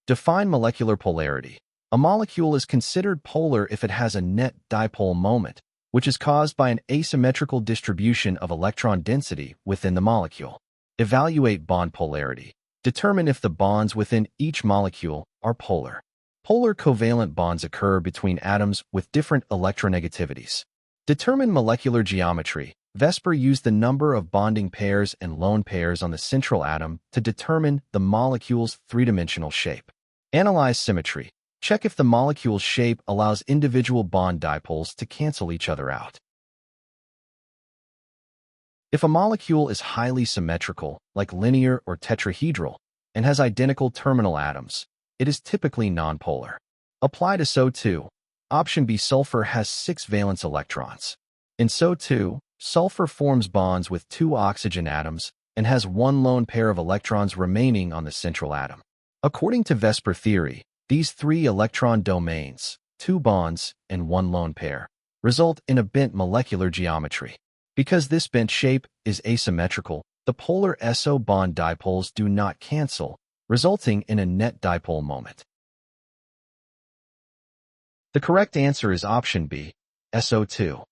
Define molecular polarity. A molecule is considered polar if it has a net dipole moment, which is caused by an asymmetrical distribution of electron density within the molecule. Evaluate bond polarity. Determine if the bonds within each molecule are polar. Polar covalent bonds occur between atoms with different electronegativities. Determine molecular geometry. Vesper used the number of bonding pairs and lone pairs on the central atom to determine the molecule's three-dimensional shape. Analyze symmetry. Check if the molecule's shape allows individual bond dipoles to cancel each other out. If a molecule is highly symmetrical, like linear or tetrahedral, and has identical terminal atoms, it is typically nonpolar. Apply to SO2. Option B. Sulfur has 6 valence electrons. In SO2, sulfur forms bonds with 2 oxygen atoms and has 1 lone pair of electrons remaining on the central atom. According to Vesper theory, these 3 electron domains, 2 bonds and 1 lone pair, result in a bent molecular geometry. Because this bent shape is asymmetrical, the polar SO bond dipoles do not cancel, resulting in a net dipole moment. The correct answer is option B, SO2.